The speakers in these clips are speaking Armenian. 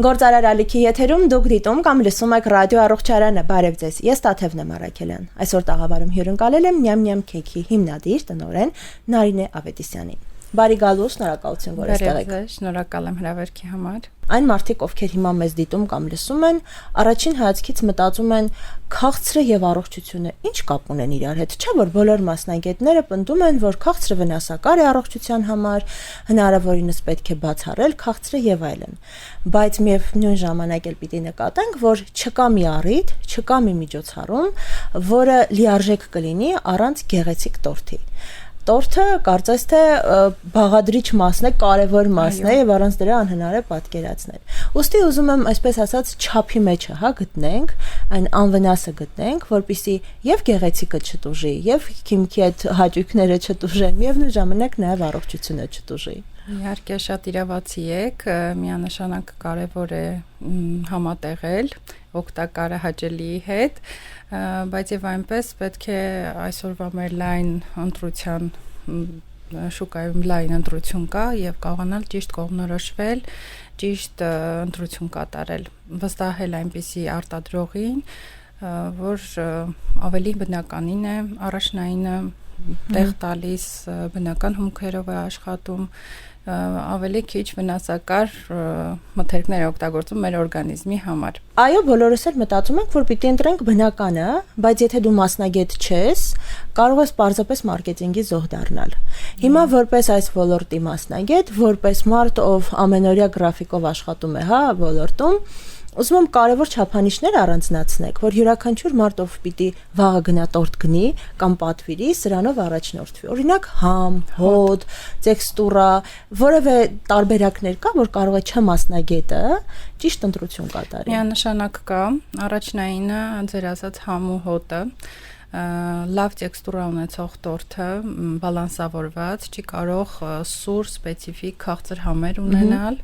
Գործարար ալիքի եթերում դուք դիտում կամ լսում եք ռադիո առողջարանը, բարև ձեզ, ես Տաթևն եմ Արաքելյան, այսօր տաղավարում հյուրընկալել եմ Նյամ Քեքի հիմնադիր տնօրեն Նարինե Ավետիսյանին, բարի գալու, շնորհակալություն, որ այստեղ եք։ Շնորհակալ եմ հրավերքի համար։ Այն մարդիկ, ովքեր հիմա մեզ դիտում կամ լսում են, առաջին հայացքից մտածում են քաղցրը եւ առողջությունը ինչ կապ ունեն իրար հետ, չէ՞ որ բոլոր մասնագետները պնդում են, որ քաղցրը վնասակար է առողջության համար, հնարավորինս պետք է բացառել քաղցրը եւ այլն։ Բայց միևնույն ժամանակ էլ պիտի նկատենք, որ չկա մի առիթ, չկա մի միջոցառում, որը լիարժեք կլինի առանց գեղեցիկ տորթի։ Տորթը կարծես թե բաղադրիչ մասն է, կարևոր մասն է եւ առանց դրա անհնար է պատկերացնել։ Ոստի ուզում եմ այսպես ասած չափի մեջը, գտնենք, այն անվնասը գտնենք, որպեսզի եւ գեղեցիկը չտուժի, եւ քիմքի այդ հաճույքները չտուժեն, միևնույն ժամանակ նաեւ առողջությունը չտուժի։ Իհարկե շատ իրավացի եք, միանշանակ կարևոր է համատեղել օգտակարը հաճելիի հետ, բայց եւ այնպես պետք է այսօրվա մեր լայն ընտրության շուկայում լայն ընտրություն կա եւ կարողանալ ճիշտ կողմնորոշվել, ճիշտ ընտրություն կատարել, վստահել այնպիսի արտադրողին, որ ավելի բնականին է, առաջնայինը տեղ տալիս, բնական հումքերով է աշխատում, ավելի քիչ վնասակար մթերքներ օգտագործում մեր օրգանիզմի համար։ Այո, բոլորս էլ մտածում ենք, որ պիտի ընտրենք բնականը, բայց եթե դու մասնագետ չես, կարող ես պարզապես մարքեթինգի զոհ դառնալ։ Հիմա որպես այս ոլորտի մասնագետ, որպես մարդ, ով ամենօրյա գրաֆիկով աշխատում է, ոլորտում, ուզում եմ կարևոր չափանիշներ առանձնացնեք, որ յուրաքանչյուր մարդ, ով պիտի վաղը գնա տորթ գնի կամ պատվիրի, սրանով առաջնորդվի։ Օրինակ համ, հոտ, տեքստուրա, որևէ տարբերակներ կա, որ կարող է չմասնագետը ճիշտ ընտրություն կատարի։ Միանշանակ կա, առաջնայինը ձեր ասած համ ու հոտը, լավ տեքստուրա ունեցող տորթը, բալանսավորված, չի կարող սուր, սպეციფიկ քաղցր համեր ունենալ։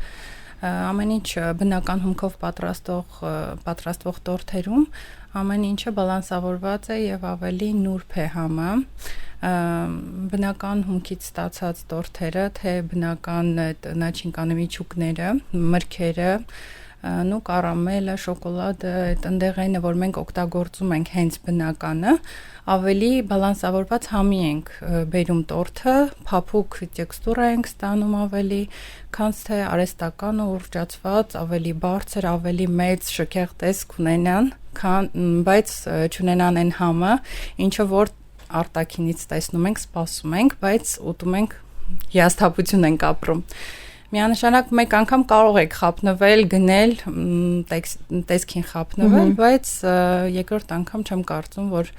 Ամեն ինչ բնական հումքով պատրաստվող տորթերում ամեն ինչը բալանսավորված է եւ ավելի նուրբ է համը, բնական հումքից ստացած տորթերը, թե բնական նաչինկանի միջուկները, մրգերը, նու կարամելը, շոկոլադը, այդ ընդեղենը, որ մենք օգտագործում ենք հենց բնականը, ավելի բալանսավորված համի ենք բերում տորթը, փափուկ տեքստուրա ենք ստանում ավելի, քան թե արհեստական ու ուռճացված, ավելի բարձր, ավելի մեծ շքեղ տեսք ունենան, բայց չունենան այն համը, ինչը որ արտաքինից տեսնում ենք, սպասում ենք, բայց ուտում ենք, հիասթափություն ենք ապրում։ Միանշանակ մեկ անգամ կարող եք խափնվել, գնել, տեսքին խափնվել, բայց երկրորդ անգամ չեմ կարծում, որ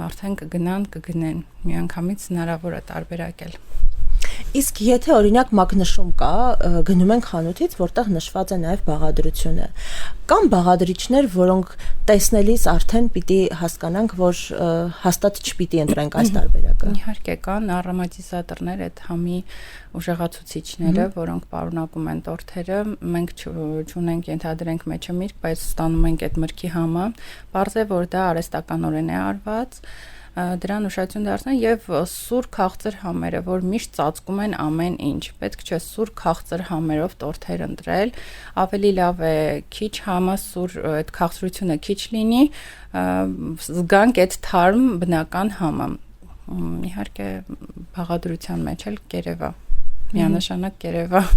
արդեն կգնեն, միանգամից հնարավոր է տարբերակել։ Իսկ եթե օրինակ մագնշում կա, գնում ենք խանութից, որտեղ նշված է նաև բաղադրությունը, կամ բաղադրիչներ, որոնք տեսնելիս արդեն պիտի հասկանանք, որ հաստատ չպիտի ընտրենք այս տարբերակը։ Իհարկե կան արոմատիզատորներ, այդ համի ուժեղացուցիչները, որոնք պարունակում են տորթերը, մենք չունենք, ենթադրենք մեջը միրգ, բայց ստանում ենք այդ մրգի համը, պարզ է, որ դա արհեստականորեն է արված, դրան ուշադրություն դարձնել եւ սուր քաղցր համերը, որ միշտ ծածկում են ամեն ինչ։ Պետք չէ սուր քաղցր համերով տորթեր ընտրել, ավելի լավ է քիչ համը սուր, այդ քաղցրությունը քիչ լինի, զգանք այդ թարմ բնական համը։ Իհարկե բաղադրության մեջ էլ կերևա, միանշանակ կերևա։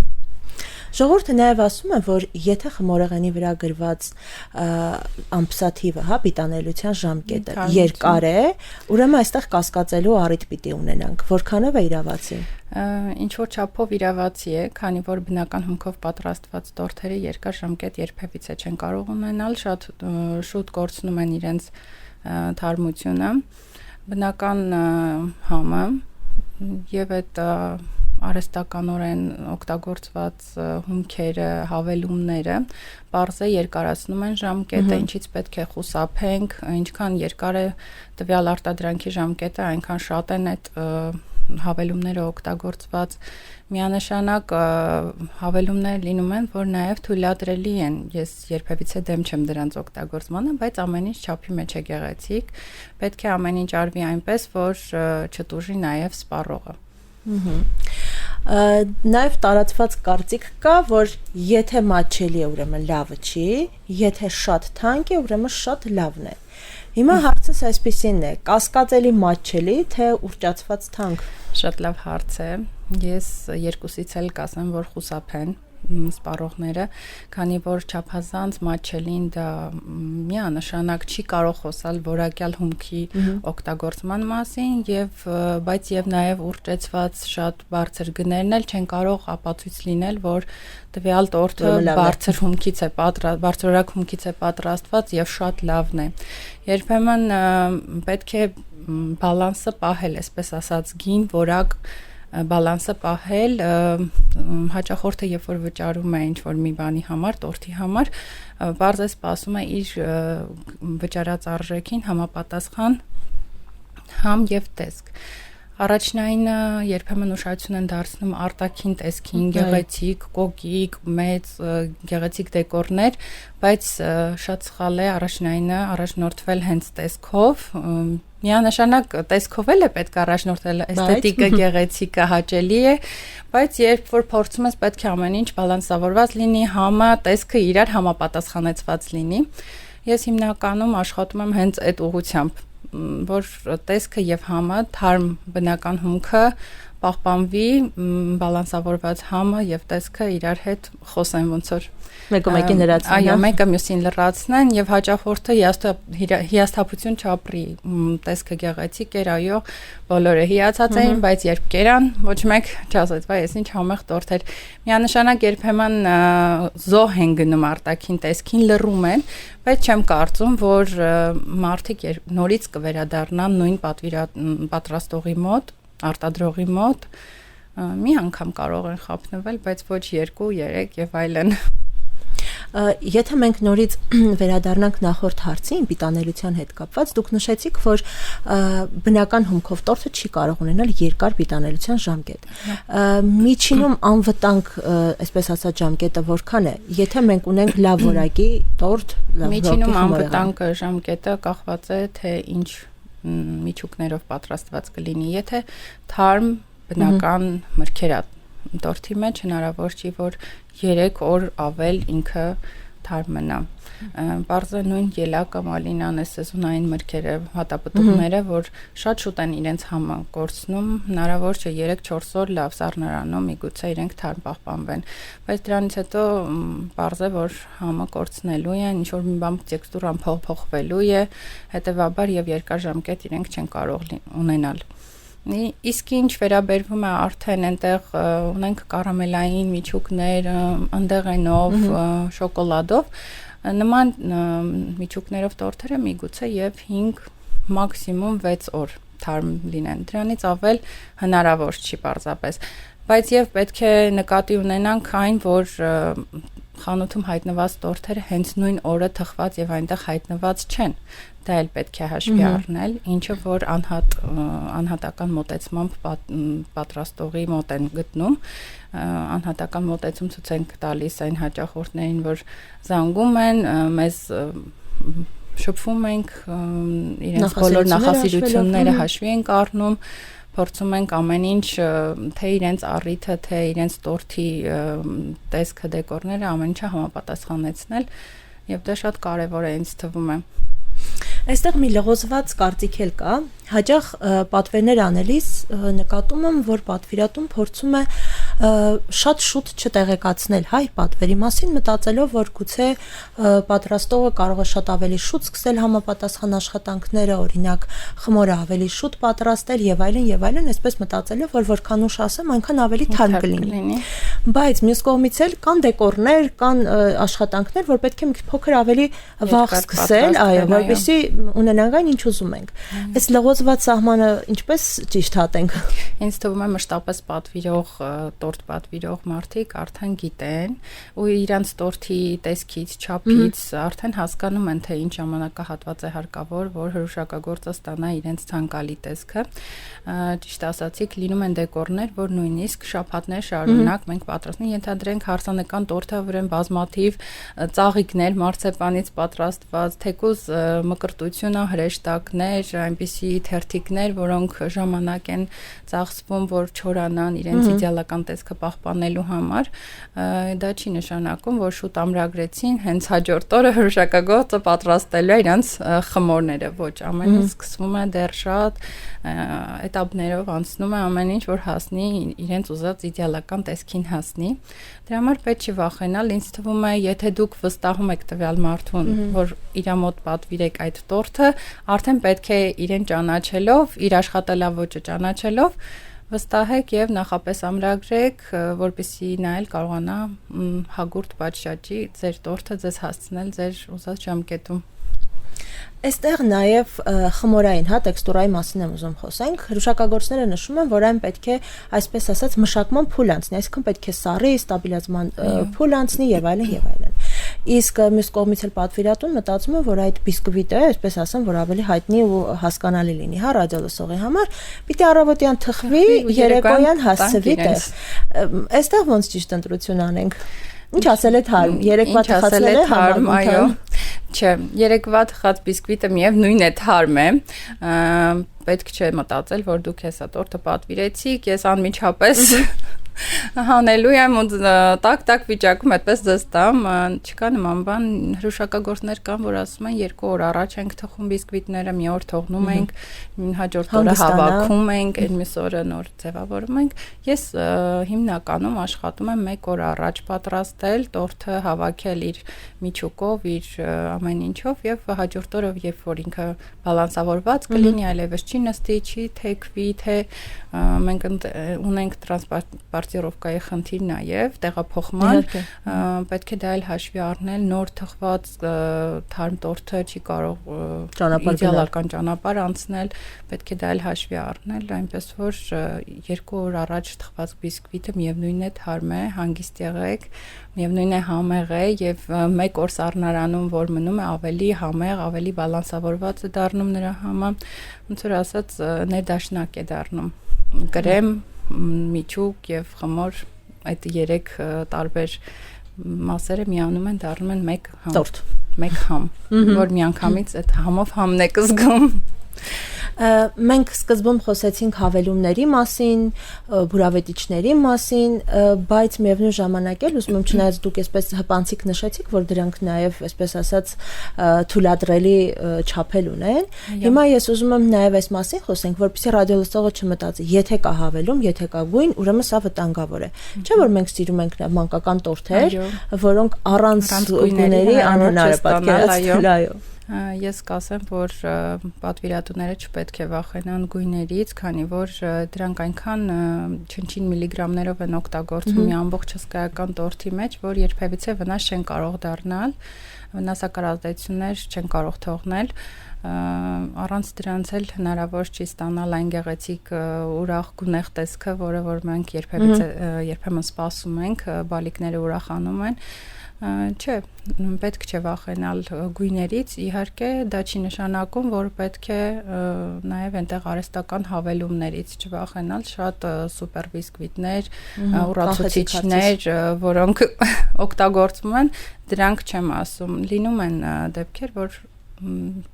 Ժողովուրդը նաև ասում է, որ եթե խմորեղենի վրա գրված ամփսաթիվը, պիտանելիության ժամկետը երկար է, ուրեմն այստեղ կասկածելու առիթ պիտի ունենանք, որքանով է իրավացի։ Ինչ որ չափով իրավացի է, քանի որ բնական հումքով պատրաստված տորթերը երկար ժամկետ երբևիցե չեն կարող ունենալ, շատ շուտ կորցնում են իրենց թարմությունը, բնական համը եւ այդ արհեստականորեն օգտագործված հումքերը, հավելումները պարզ է երկարացնում են ժամկետը, ինչից պետք է խուսափենք, ինչքան երկար է տվյալ արտադրանքի ժամկետը, այնքան շատ են այդ հավելումները օգտագործված, միանշանակ հավելումներ լինում են, որ նաև թույլատրելի են, ես երբևիցե դեմ չեմ դրանց օգտագործմանը, բայց ամեն ինչ չափի մեջ է գեղեցիկ, պետք է ամեն ինչ արվի այնպես, որ չտուժի նաև սպառողը։ Նաև տարածված կարծիք կա, որ եթե մատչելի է, ուրեմն լավը չի, եթե շատ թանկ է, ուրեմն շատ լավն է։ Հիմա հարցս այսպեսին է. կասկածելի մատչելի, թե ուռճացված թանկ։ Շատ լավ հարց է։ Ես երկուսից էլ կասեմ, որ խուսափեն սպառողները, քանի որ չափազանց մատչելին դա միանշանակ չի կարող խոսալ որակյալ հումքի օգտագործման մասին բայց եւ նաեւ ուռճեցված շատ բարձր գներն էլ չեն կարող ապացույց լինել, որ տվյալ տորթը բարձր հումքից է բարձրորակ հումքից է պատրաստված եւ շատ լավն է։ Երբեմն պետք է բալանսը պահել, այսպես ասած, գին որակ բալանսը պահել, հաճախորդը երբ որ վճարում է ինչ-որ մի բանի համար, տորթի համար, բարձր սպասում է իր վճարած արժեքին համապատասխան համ եւ տեսք։ Առաջնայինը երբեմն ուշադրություն են դարձնում արտաքին տեսքին, գեղեցիկ, կոկիկ, մեծ, գեղեցիկ դեկորներ, բայց շատ սխալ է առաջնայինը առաջնորդվել հենց տեսքով, միանշանակ տեսքով էլ է պետք առաջնորդել, էսթետիկը, գեղեցիկը հաճելի է, բայց երբ որ փորձում ես, պետք է ամեն ինչ բալանսավորված լինի, համը, տեսքը իրար համապատասխանեցված լինի։ Ես հիմնականում աշխատում եմ հենց այդ ուղղությամբ, որ տեսքը եւ համը, թարմ բնական հումքը պահպանվի, բալանսավորված համը եւ տեսքը իրար հետ խոսեն ոնց որ մեկը մեկին լրացնեն։ Այո, մեկը մյուսին լրացնեն եւ հաճախորդը հիասթափություն չապրի, տեսքը գեղեցիկ էր, այո, բոլորը հիացած էին, բայց երբ կերան, ոչ մեկ չասեց, վայ, ես ինչ համեղ տորթ էր։ Միանշանակ երբեմն զոհ են գնում արտաքին տեսքին, լռում են, բայց չեմ կարծում, որ մարդիկ նորից կվերադառնան նույն պատրաստողի մոտ, արտադրողի մոտ, մի անգամ կարող են խափնվել, բայց ոչ 2, 3 եւ այլն։ Եթե մենք նորից վերադառնանք նախորդ հարցին, պիտանելիության հետ կապված, դուք նշեցիք, որ բնական հումքով տորթը չի կարող ունենալ երկար պիտանելիության ժամկետ։ Միջինում անվտանգ, այսպես ասած, ժամկետը որքան է։ Եթե մենք ունենք լավ որակի տորթ, միջինում անվտանգ ժամկետը կախված է, թե ինչ միջուկներով պատրաստված կլինի։ Եթե թարմ բնական մրգերա տորթի մեջ հնարավոր չի, որ 3 օր ավել ինքը թարմ մնա։ Պարզը նույն ելակը, մալինան, սեզոնային մրգերը, հատապտուղները, որ շատ շուտ են իրենց համը կորցնում, հնարավոր չէ 3-4 օր լավ սառնարանում, միգուցե իրենք թարմ պահպանվեն։ Բայց դրանից հետո պարզ է, որ համը կորցնելու է, ինչ որ մի բան տեքստուրան փոխվելու է, հետեւաբար եւ երկար ժամկետ իրենք չեն կարող ունենալ։ Իսկ ինչ վերաբերվում է արդեն այնտեղ ունենք կարամելային միջուկներ, ընդեղենով, շոկոլադով, նման միջուկներով տորթերը միգուցե եւ 5 մաքսիմում 6 օր թարմ լինեն։ Դրանից ավել հնարավոր չի պարզապես։ Բայց եւ պետք է նկատի ունենանք այն, որ խանութում հայտնված տորթերը հենց նույն օրը թխված եւ այնտեղ հայտնված չեն։ Դա էլ պետք է հաշվի առնել, ինչը որ անհատական մոտեցմամբ պատրաստողի մոտ են գտնում, անհատական մոտեցում ցույց են տալիս այն հաճախորդներին, որ զանգում են, մեզ շփվում ենք, իրենց բոլոր նախասիրությունները հաշվի ենք առնում, փորձում ենք ամեն ինչ, թե իրենց առիթը, թե իրենց տորթի տեսքը, դեկորները, ամեն ինչը համապատասխանեցնել, եւ դա շատ կարեւոր է ինձ թվում է։ Այստեղ մի լղոզված կարծիք էլ կա, հաճախ պատվերներ անելիս նկատում եմ, որ պատվիրատուն փորձում է շատ շուտ չտեղեկացնել հայ պատվերի մասին, մտածելով, որ գուցե պատրաստողը կարող է շատ ավելի շուտ սկսել համապատասխան աշխատանքները, օրինակ խմորը ավելի շուտ պատրաստել եւ այլն, այսպես մտածելով, որ որքան ուշ ասեմ, այնքան ավելի թարմ կլինի։ Բայց մյուս կողմից էլ կան դեկորներ, կան աշխատանքներ, որ պետք է մի փոքր ավելի վաղ սկսել, այո, որպեսզի ունենանք այն, ինչ ուզում ենք։ Այս լղոզված սահմանը ինչպես ճիշտ հատենք։ Ինձ թվում է մշտապես պատվիրող, տորթ պատվիրող մարդիկ արդեն գիտեն ու իրանց տորթի տեսքից, չափից արդեն հասկանում են, թե ինչ ժամանակահատված է հարկավոր, որ հրուշակագործը ստանա իրենց ցանկալի տեսքը։ Ճիշտ ասացիք, լինում են դեկորներ, որ նույնիսկ շաբաթներ շարունակ մենք պատրաստենք, ենթադրենք հարսանեկան տորթը, որն բազմաթիվ ծաղիկներ, մարցեպանից պատրաստված, թեկուզ մկրտությունը, հրեշտակներ, այնպիսի թերթիկներ, որոնք ժամանակ են ծախսվում, որ չորանան, իրենց իդեալական տեսքը պահպանելու համար, դա չի նշանակում, որ շուտ ամրագրեցին հենց հաջորդ օրը հրուշակագործը պատրաստելու է իրանց խմորները, ոչ, ամեն ինչ սկսվում է դեռ շատ էտապներով անցնում է ամեն ինչ, որ հասնի իրենց ուզած իդեալական տեսքին հասնի։ Դրա համար պետք չի վախենալ, ինձ թվում է, եթե դուք վստահում եք տվյալ մարդուն, որ իր մոտ պատվիրեք այդ տորթը, արդեն պետք է իրեն ճանաչելով, իր աշխատելավոճը ճանաչելով, վստահեք եւ նախապես ամրագրեք, որպեսզի նա էլ կարողանա հագուրդ պատշաճի ձեր տորթը ձեզ հասցնել ձեր ուզած ժամկետում։ Այստեղ նաև խմորային, տեքստուրայի մասին եմ ուզում խոսենք։ Հրուշակագործները նշում են, որ այն պետք է, այսպես ասած, մշակման փուլ անցնի, այսինքն պետք է սառի, ստաբիլացման փուլ անցնի եւ այլն եւ այլն։ Իսկ մյուս կողմից էլ պատվիրատուն մտածում է, որ այդ բիսկվիտը, այսպես ասեմ, որ ավելի հայտնի ու հասկանալի լինի, ռադիոլսողի համար, պիտի առավոտյան թխվի, երեկոյան հասցվի տեղ։ Այստեղ ոնց ճիշտ ընտրություն անենք։ Ինչ ասել է թարմ, երեկվա թխածել է հարմ, այո։ Չէ, երեկվա թխած բիսկվիտը միևնույն է թարմ է։ Պետք չէ մտածել, որ դուք հեսա տորթը պատվիրեցիք, ես անմիջապես հանելու եմ ու տակ վիճակում այդպես ձեզ տամ, չկա նման բան, հրուշակագործներ կան, որ ասում են 2 օր առաջ ենք թխում բիսկվիտները, մի օր թողնում ենք, հաջորդ օրը հավաքում ենք, այն մյուս օրը նոր ձևավորում ենք։ Ես հիմնականում աշխատում եմ 1 օր առաջ պատրաստել, տորթը հավաքել իր միջուկով, իր ամեն ինչով եւ հաջորդ օրը, երբ որ ինքը բալանսավորված կլինի, այլևս չի նստի, չի թեքվի, թե մենք ունենք տրանսպորտировկայի խնդիր նաև տեղափոխման, պետք է դա էլ հաշվի առնել, նոր թխված թարմ տորթը չի կարող իդեալական ճանապարհ անցնել, պետք է դա էլ հաշվի առնել, այնպես որ 2 օր առաջ թխված բիսկվիտը միևնույն է թարմ է, հանգիստ եղեք, միևնույն է համեղ է եւ 1 օր սառնարանում, որ մնում է ավելի համեղ, ավելի բալանսավորված է դառնում նրա համը, ոնց որ ասած ներդաշնակ է դառնում։ Կրեմ, միջուկ եւ խմոր այդ 3 տարբեր մասերը միանում են, դառնում են 1 համ։ Տորթ։ 1 համ, որ միանգամից այդ համով համն եք զգում։ Մենք սկզբում խոսեցինք հավելումների մասին, բուրավետիչների մասին, բայց միևնույն ժամանակ էլ ուզում եմ չնայած դուք այսպես հպանցիկ նշեցիք, որ դրանք նաև այսպես ասած թույլատրելի չափել ունեն։ Հիմա ես ուզում եմ նաև այս մասին խոսենք, որպեսզի ռադիոլսողը չմտածի, եթե կա հավելում, եթե կա գույն, ուրեմն սա վտանգավոր է։ Չէ՞ որ մենք սիրում ենք նաև մանկական տորթեր, որոնք առանց գույների անհնար է պատկերացնել, այո։ Ես կասեմ, որ պատվիրատուները չպետք է վախենան գույներից, քանի որ դրանք այնքան չնչին միլիգրամներով են օգտագործվում մի ամբողջ հսկայական տորթի մեջ, որ երբևիցե վնաս չեն կարող դառնալ, վնասակար ազդեցություններ չեն կարող թողնել, առանց դրանց էլ հնարավոր չի ստանալ այն գեղեցիկ ուրախ գունեղ տեսքը, որը որ մենք երբեմն սպասում ենք, բալիկները ուրախանում են։ Չէ, պետք չէ վախենալ գույներից, իհարկե դա չի նշանակում, որ պետք է նաև այնտեղ արհեստական հավելումներից չվախենալ, շատ սուպեր բիսկվիտներ, ուռացուցիչներ, որոնք օգտագործվում են, դրանք չեմ ասում, լինում են դեպքեր, որ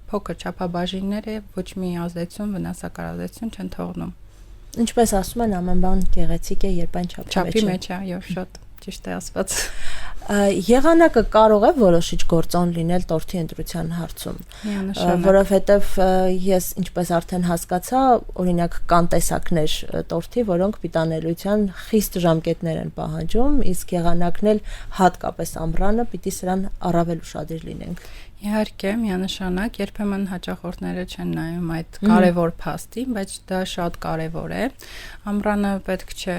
փոքր չափաբաժինները ոչ մի ազդեցություն, վնասակար ազդեցություն չեն թողնում։ Ինչպես ասում են, ամեն բան գեղեցիկ է, երբ այն չափի մեջ է, այո, շատ ճիշտ է ասված։ Եղանակը կարող է որոշիչ գործոն լինել տորթի ընտրության հարցում, որովհետև ես ինչպես արդեն հասկացա, օրինակ կան տեսակներ տորթի, որոնք պիտանելիության խիստ ժամկետներ են պահանջում, իսկ եղանակն էլ հատկապես ամռանը պիտի սրան առավել ուշադիր լինենք։ Իհարկե, միանշանակ, երբեմն հաճախորդները չեն նայում այդ կարևոր փաստին, բայց դա շատ կարևոր է։ Ամռանը պետք չէ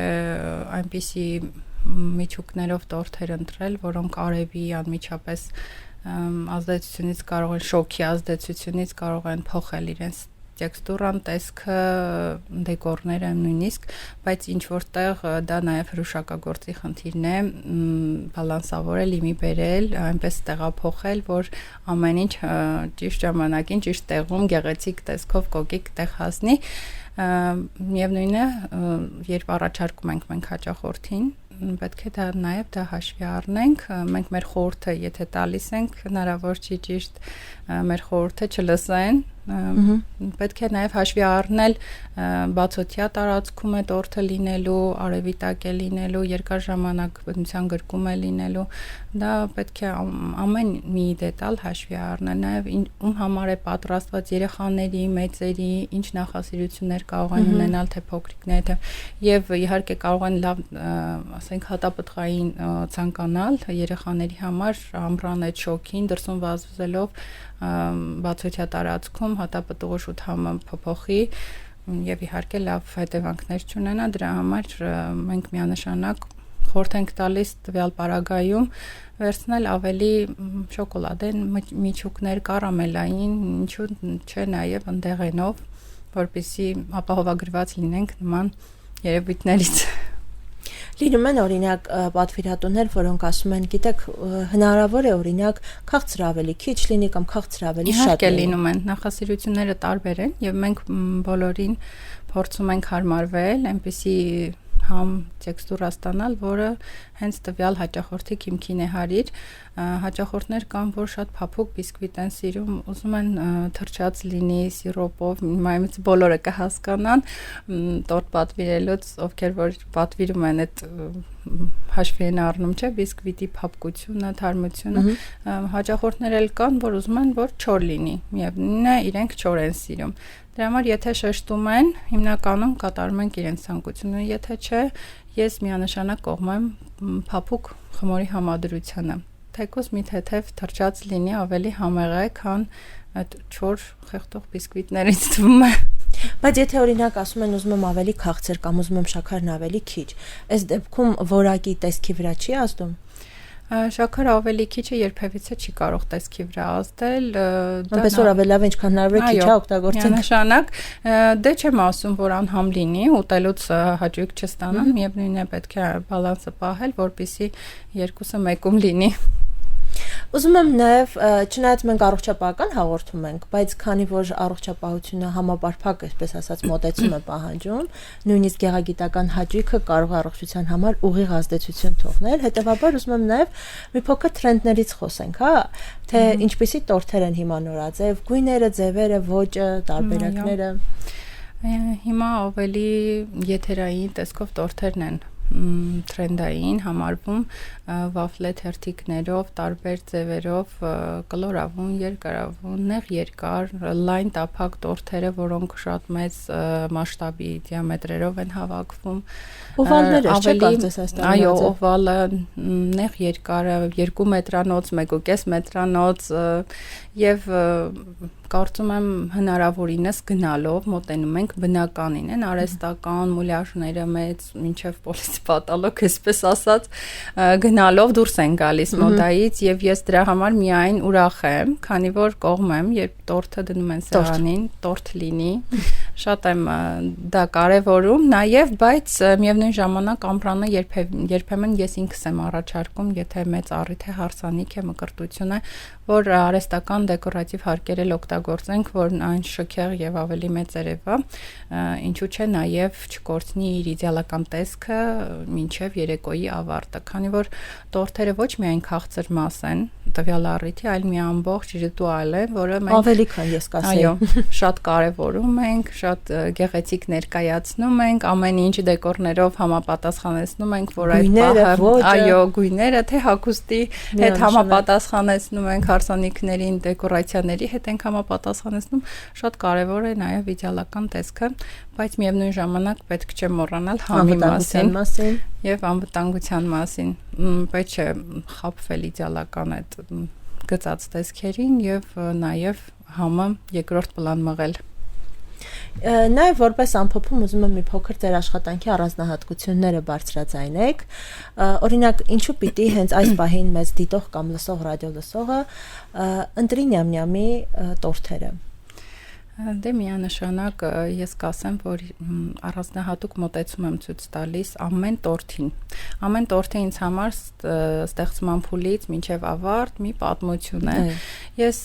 այնպիսի միջուկներով տորթեր ընտրել, որոնք արևի անմիջապես ազդեցությունից կարող են, շոկի ազդեցությունից կարող են փոխել իրենց տեքստուրան, տեսքը, դեկորները նույնիսկ, բայց ինչ որտեղ դա նաև հրուշակագործի խնդիրն է, բալանսավորել, իմի բերել, այնպես տեղափոխել, որ ամեն ինչ ճիշտ ժամանակին, ճիշտ տեղում, գեղեցիկ տեսքով կոկիկ տեղ հասնի։ Միևնույն է, երբ առաջարկում ենք մենք հաճախորդին, պետք է դա նաև դա հաշվի առնենք, մենք մեր խորհուրդը եթե տալիս ենք, հնարավոր չի ճիշտ մեր խորհուրդը չլսեն, Պետք է նաև հաշվի առնել բացօթյա տարածքում է տորթը լինելու, արևի տակ է լինելու, երկար ժամանակ բնության գրկում է լինելու, դա պետք է ամեն մի դետալ հաշվի առնել, նաև ում համար է պատրաստված երեխաների, մեծերի, ինչ նախասիրություններ կարող են ունենալ, թե փոքրիկները, եւ իհարկե կարող են լավ, ասենք հատապտղային ցանկանալ երեխաների համար ամռան այդ շոկին դրսում վազվզելով բացօթյա տարածքում հատապտուղի շուտ փոփոխի եւ իհարկե լավ հետևանքներ չունենա դրա համար մենք միանշանակ խորհուրդ ենք տալիս տվյալ պարագայում վերցնել ավելի շոկոլադեն միջուկներ կարամելային ինչու՞ չէ նաեւ ընդեղենով որպեսզի ապահովագրված լինենք նման երևույթներից Լինում են օրինակ պատվիրատուներ, որոնք ասում են, գիտեք, հնարավոր է օրինակ քաղցր ավելի քիչ լինի կամ քաղցր ավելի շատ Իհարկե լինում են, նախասիրությունները տարբեր են եւ մենք բոլորին փորձում ենք հարմարվել, այնպեսի համ տեքստուրա ստանալ, որը հենց տվյալ հաճախորդի քիմքին է հարիր, հաճախորդներ կան, որ շատ փափուկ բիսկվիտ են սիրում, ուզում են թրջած լինի սիրոպով, մայմից բոլորը կհասկանան, տորտ պատվիրելուց, ովքեր որ պատվիրում են այդ հաշվի են առնում, չէ, բիսկվիտի փափկությունը, թարմությունը, հաճախորդներ էլ կան, որ ուզում են, որ չոր լինի, միևնույնն է, իրենք չոր են սիրում Դրա համար եթե շեշտում են, հիմնականում կատարում ենք իրենց ցանկությունը, եթե չէ, ես միանշանակ կողմ եմ փափուկ խմորի համադրությանը։ Թեկուզ մի թեթև թրջած լինի ավելի համեղ է, քան այդ չոր խեղդող բիսկվիտներից թվում է։ Բայց եթե օրինակ ասում են ուզում եմ ավելի քաղցր կամ ուզում եմ շաքարն ավելի քիչ, այս դեպքում որակի տեսքի վրա չի ազդում։ Շաքարը ավելի քիչը երբևիցե չի կարող տեսքի վրա ազդել, այնպես որ ավելի լավ ինչքան հնարավոր է քիչ է օգտագործենք։ Միանշանակ, դե չեմ ասում, որ անհամ լինի, ուտելուց հաճույք չստանան, միևնույնն է պետք է բալանսը պահել, որպեսզի երկուսը մեկում լինի։ Ուզում եմ նաև, չնայած մենք առողջապահական հաղորդում ենք, բայց քանի որ առողջապահությունը համապարփակ, այսպես ասած, մոտեցում է պահանջում, նույնիսկ գեղագիտական հաճույքը կարող է առողջության համար ուղիղ ազդեցություն թողնել, հետեւաբար ուզում եմ նաև մի փոքր տրենդներից խոսենք, հա, թե ինչպիսի տորթեր են հիմա նորաձև, գույները, ձևերը, ոճը, տարբերակները։ Հիմա ավելի եթերային տեսքով տորթերն են տրենդային համարվում վաֆլե թերթիկներով, տարբեր ձևերով, կլորավուն, երկարավուն, նեղ երկար, լայն տափակ տորթերը, որոնք շատ մեծ մասշտաբի դիամետրերով են հավաքվում։ Օվալները չէ՞ կարծես այս տարի։ Այո, օվալը, նեղ երկարը 2 մետրանոց, 1.5 մետրանոց եւ կարծում եմ հնարավորինս գնալով մոտենում ենք բնականին են արհեստական մուլյաժները մեծ մինչև պոլիսպատալոկ այսպես ասած գնալով դուրս են գալիս մոդայից եւ ես դրա համար միայն ուրախ եմ քանի որ կողմ եմ երբ տորթը դնում են սեղանին տորթ լինի շատ եմ դա կարևորում նաեւ բայց միևնույն ժամանակ ամռանը երբեմն ես ինքս եմ առաջարկում եթե մեծ առիթ է հարսանիք է մկրտություն է որ արհեստական դեկորատիվ հարկեր էլ օգտագործենք, որ այն շքեղ եւ ավելի մեծ երևա, ինչու՞ չէ նաեւ չկորցնի իր իդեալական տեսքը մինչեւ երեկոյի ավարտը, քանի որ տորթերը ոչ միայն քաղցր մաս են, տվյալ առիթի, այլ մի ամբողջ ռիտուալ է, որը մենք ավելի քան ես կասեի, այո, շատ կարևորում ենք, շատ գեղեցիկ ներկայացնում ենք, ամեն ինչ դեկորներով համապատասխանեցնում ենք, որ այդ պահը, այո, գույները թե հագուստի հետ համապատասխանեցնում ենք հարսանիքներին, դեկորացիաների հետ ենք համապատասխանեցնում, շատ կարևոր է նաև իդեալական տեսքը, բայց միևնույն ժամանակ պետք չէ մոռանալ համի մասին եւ անվտանգության մասին։ Պետք չէ խաբվել իդեալական այդ գծած տեսքերին եւ նաև համը երկրորդ պլան մղել։ Նաև որպես ամփոփում ուզում եմ մի փոքր ձեր աշխատանքի առանձնահատկությունները բարձրաձայնեք։ Օրինակ, ինչու պիտի հենց այս պահին մեծ դիտող կամ լսող ռադիո լսողը ընտրի Նյամ-Նյամի տորթերը։ Դե միանշանակ ես կասեմ, որ առանձնահատուկ մոտեցում եմ ցույց տալիս ամեն տորթին։ Ամեն տորթը ինձ համար ստեղծման փուլից մինչև ավարտ մի պատմություն է։ Ես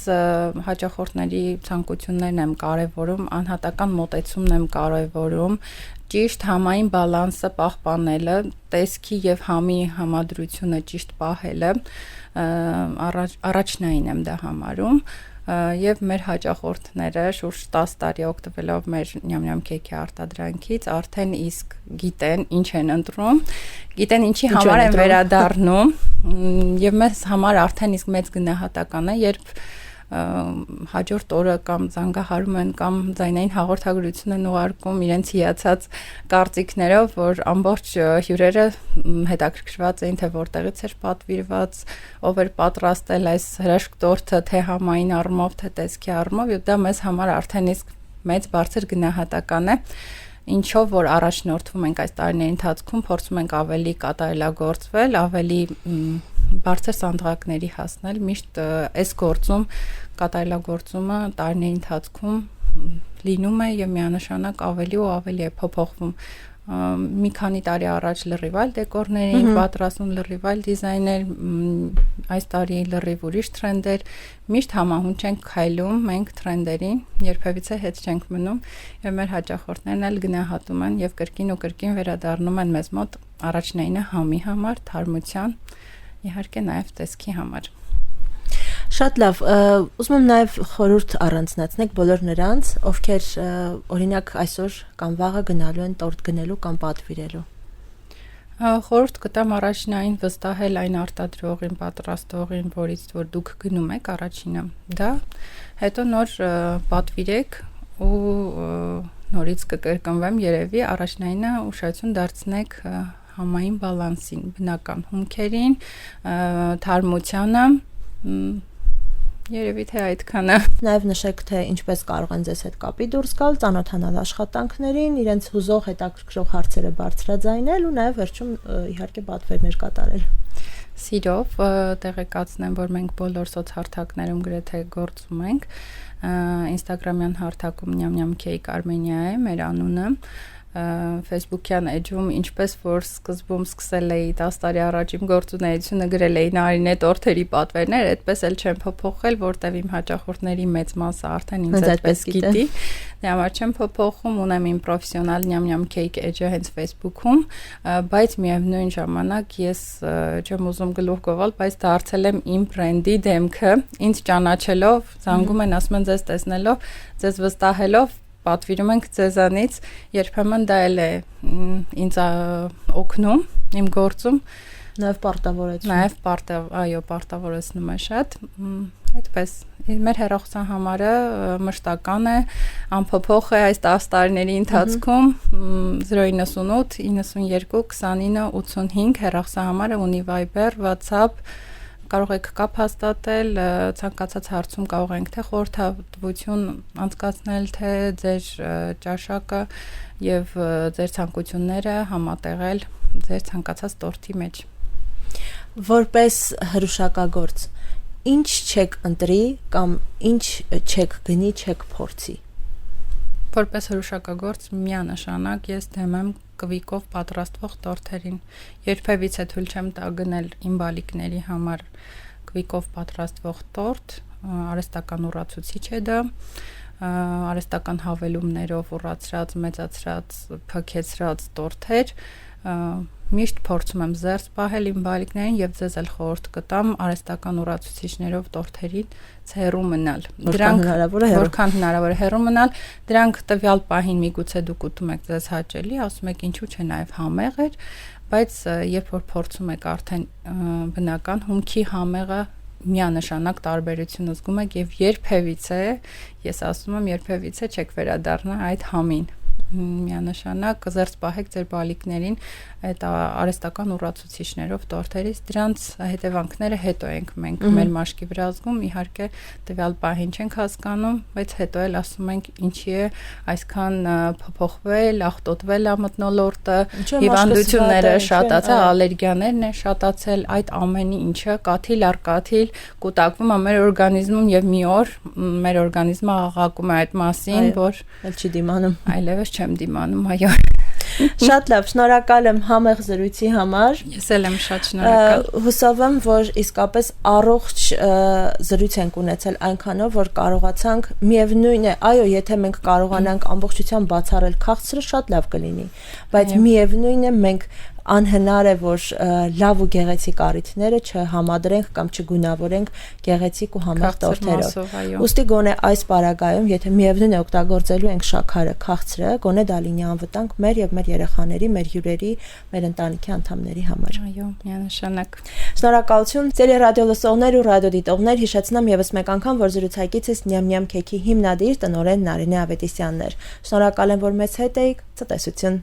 հաճախորդների ցանկություններն եմ կարևորում, անհատական մոտեցումն եմ կարևորում, ճիշտ համային բալանսը պահպանելը, տեսքի եւ համի համադրությունը ճիշտ պահելը, առաջնային եմ դա համարում։ եւ մեր հաճախորդները շուրջ 10 տարի օգտվելով մեր Նյամ-Նյամ քեյքի արտադրանքից արդեն իսկ գիտեն ինչ են ընտրում, գիտեն ինչի համար են վերադառնում եւ մեզ համար արդեն իսկ մեծ գնահատական է, երբ հաջորդ օրը կամ զանգահարում են կամ ձայնային հաղորդագրություն են ուղարկում իրենց հիացած կարծիքներով, որ ամբողջ հյուրերը հետաքրքրված էին, թե որտեղից էր պատվիրված, ով էր պատրաստել այս հրաշք տորթը, թե համային առումով, թե տեսքի առումով, եւ դա մեզ համար արդեն իսկ մեծ բարձր գնահատական է, ինչով որ առաջնորդվում ենք այս տարիների ընթացքում, փորձում ենք ավելի կատարելագործվել, ավելի բարձր սանդղակների հասնել, միշտ այս գործում կատարելագործումը տարիների ընթացքում լինում է եւ միանշանակ ավելի ու ավելի է փոփոխվում։ Մի քանի տարի առաջ լրիվ այլ դեկորներ էին պատրաստում, լրիվ այլ դիզայներ, այս տարի լրիվ ուրիշ տրենդեր, միշտ համահունչ ենք քայլում մենք տրենդերին, երբևիցե հետ չենք մնում եւ մեր հաճախորդներն էլ գնահատում են եւ կրկին ու կրկին վերադառնում են մեզ մոտ առաջնայինը համի համար, թարմության, իհարկե նաեւ տեսքի համար։ Շատ լավ, ուզում եմ նաև խորհուրդ առանձնացնեք բոլոր նրանց, ովքեր օրինակ այսօր կամ վաղը գնալու են տորտ գնելու կամ պատվիրելու։ Խորհուրդ կտամ առաջնային վստահել այն արտադրողին, պատրաստողին, որից որ դուք գնում եք առաջինը։ Դա հետո նոր պատվիրեք ու նորից կկրկնվեմ երևի առաջնայինը ուշադրություն դարձնեք համային բալանսին, բնական հումքերին, թարմությանը, երևի թե այդքանը։ Նաև նշեք, թե ինչպես կարող են ձեզ հետ կապի դուրս գալ, ծանոթանալ աշխատանքներին, իրենց հուզող հետաքրքրող հարցերը բարձրաձայնել ու նաև վերջում իհարկե պատվերներ կատարել։ Սիրով տեղեկացնեմ, որ մենք բոլոր սոցհարթակներում գրեթե գործում ենք։ Instagram-յան հարթակում Նյամ-Նյամ քեյք Armenia է մեր անունը։ Facebook-յան էջում ինչպես որ սկզբում սկսել էի 10 տարի առաջ իմ գործունեությունը գրել էի Նարինե տորթերի պատվերներ, այդպես էլ չեմ փոփոխել, որտեվ իմ հաճախորդների մեծ մասը արդեն ինձ այդպես գիտի։ Դե համար չեմ փոփոխում, ունեմ իմ պրոֆեսիոնալ Նյամ-Նյամ քեյք էջը հենց Facebook-ում, բայց միևնույն ժամանակ ես չեմ ուզում գլուխ գովալ, բայց դարձել եմ իմ բրենդի դեմքը, ինձ ճանաչելով, զանգում են, ասում են ձեզ տեսնելով, ձեզ վստահելով պատվիրում ենք ձեզանից, երբեմն դա էլ է ինձ օգնում իմ գործում, նաև պարտավորեցնում է շատ, այդպես մեր հեռախոսության համարը մշտական է, անփոփոխ է այս 10 տարիների ընթացքում 098 92 29 85 հեռախոսահամարը ունի Viber, WhatsApp, կարող եք կապ հաստատել, ցանկացած հարցում կարող ենք թե խորհրդատվություն անցկացնել, թե ձեր ճաշակը եւ ձեր ցանկությունները համատեղել ձեր ցանկացած տորթի մեջ։ Որպես հրուշակագործ, ինչ չեք ընտրի կամ ինչ չեք գնի, չեք փորձի։ Որպես հրուշակագործ միանշանակ ես դեմ եմ կվիկով պատրաստվող տորթերին։ Երբևիցե թույլ չեմ տա գնել իմ բալիկների համար կվիկով պատրաստվող տորթ, արհեստական ուռացուցիչ է դա, արհեստական հավելումներով ուռացրած, մեծացրած, փքեցրած տորթեր, միշտ փորձում եմ զերծ պահել իմ բալիկներին եւ ձեզ էլ խորհուրդ կտամ արհեստական ուռացուցիչներով տորթերին հեռու մնալ։ Դրանք որքան հնարավոր է հեռու մնալ, դրանք տվյալ պահին միգուցե դուք ուտում եք ձեզ հաճելի, ասում եք ինչու՞ չէ նաեւ համեղ էր, բայց երբ որ փորձում եք արդեն բնական հումքի համեղը միանշանակ տարբերությունը զգում եք եւ երբևիցե, ես ասում եմ երբևիցե չեք վերադառնա այդ համին։ Միանշանակ զերծ պահեք ձեր բալիկներին այդ արհեստական ուռացուցիչներով տորթերից, դրանց հետևանքները հետո ենք մենք մեր մաշկի վրա զգում, իհարկե տվյալ պահին չենք հասկանում, բայց հետո էլ ասում ենք ինչի է այսքան փոփոխվել, աղտոտվել է մթնոլորտը, հիվանդությունները շատացել, ալերգիաներն են շատացել, այդ ամենի ինչը կաթիլ առ կաթիլ կուտակվում է մեր օրգանիզմում եւ մի օր մեր օրգանիզմը աղաղակում է այդ մասին, որ այլ չի դիմանում։ Այլևս չեմ դիմանում, այո։ Շատ լավ, շնորհակալ եմ համեղ զրույցի համար։ Ես էլ եմ շատ շնորհակալ։ Հուսով եմ, որ իսկապես առողջ զրույց ենք ունեցել այնքանով, որ կարողացանք, միևնույն է, այո, եթե մենք կարողանանք ամբողջությամբ բացառել քաղցրը, շատ լավ կլինի, բայց միևնույն է մենք անհնար է, որ լավ ու գեղեցիկ առիթները չհամադրենք կամ չգունավորենք գեղեցիկ ու համեղ տորթերով։ Ուստի գոնե այս պարագայում, եթե միևնույն է օգտագործելու ենք շաքարը, քաղցրը, գոնե դա լինի անվտանգ մեր եւ մեր երեխաների, մեր հյուրերի, մեր ընտանիքի անդամների համար։ Այո, միանշանակ։ Շնորհակալություն Ցելի ռադիո լսողներ ու ռադիոդիտողներ, հիշեցնեմ եւս մեկ անգամ, որ զրուցակիցս Նյամ Նյամ քեքի հիմնադիր տնօրեն Նարինե Ավետիսյանն էր։ Շնորհակալ եմ, որ մեզ հետ էիք, ցտեսություն։